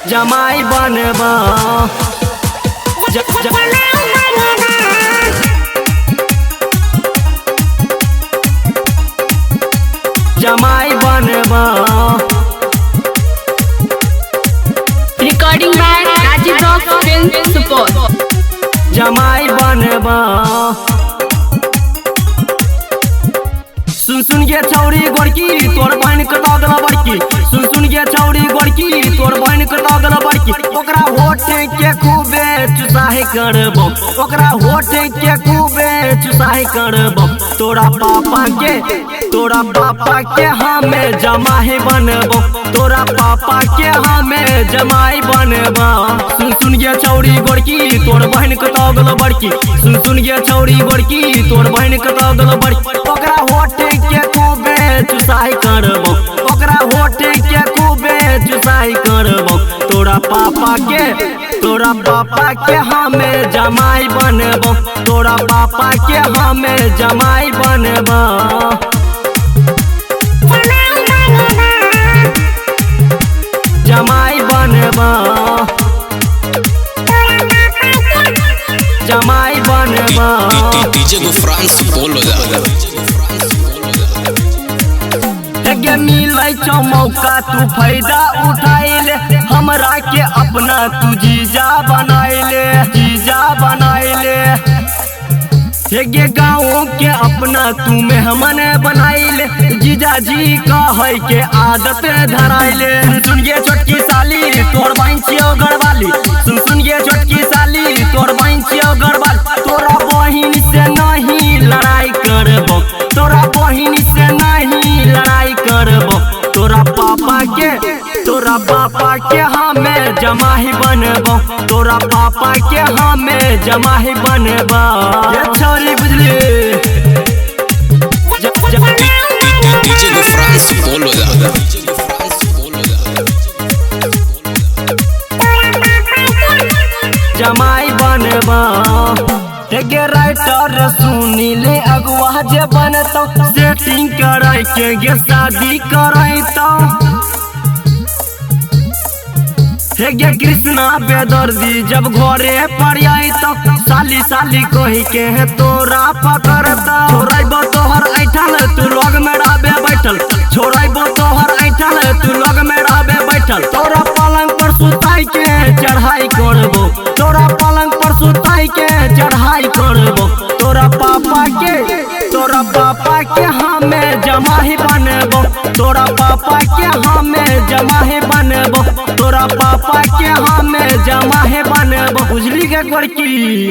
जमाई बनबा जमाई बनबा। Recording by Rajiv rock film Supaul. जमाई बनबा। सुन के छौरी गोरकी तोर बहन कता गला बड़की। सुन के छौरी गोरकी तोर बहन कता गला बड़की। ओकरा होठ के खूबे चुसाही करबो। ओकरा होठ के खूबे चुसाही करबो। तोरा पापा के हमें जमाई बनबो। तोरा पापा के हमें जमाई बनबा। सुन के छौरी गोरकी तोर बहन कता गला बड़की। सुन के छौरी गोरकी तोर बहन कता गला बड़की। ओकरा होठ के खूबे चुसाई करबो। ओकरा होठ के खूबे चुसाई करबो। तोरा पापा के हमें जमाई बनबो। तोरा पापा के हमें जमाई बनबो। जमाई बनबो। जमाई बनबो। डीजे गुफरान सुपौल बजा। मिलै छौ मौका तू फायदा उठाइले। हमरा के अपना तू जीजा बनाइले। जीजा बनाइले हे गाँव के अपना तू मेहमान बनाइले। जीजा जी कहे के आदत धराइले। सुन गे छोटकी साली तोर बहन छियौ घरवाली। सुन गे छोटकी साली तोर बहन छियौ घरवाली। तोरा बहिन से नहीं लड़ाई करबो। तोरा बहिन से नहीं लड़ाई करबो। तोरा पापा के हमें जमाई बनबो। तोरा पापा के हमें जमाई बनबो। ये छोरी बुझली। डीजे गुफरान सुपौल बजा। जमाई बनबा। गे राइटर सुनीले अगुआ जे बनतो। सेटिंग कराई के गे शादी कराइतो। गे कृष्णा बेदर्दी जब घरे पर आइतो। साली साली कही के तोरा पकड़ता। छोड़बो तोहर ऐठल तू लोग में रहबे बैठल। छोड़बो तोहर ऐठल तू लोग में रहबे बैठल। तोरा पलंग पर सुताई के चढ़ाई करबो। तोरा पलंग पर सुताई के चढ़ाई करबो। तोरा पापा के हमें जमाई बनबो। तोरा पापा के हमें जमाई बनबो। तोरा पापा के हमें जमाई बनबो। बुझली के गोरकी।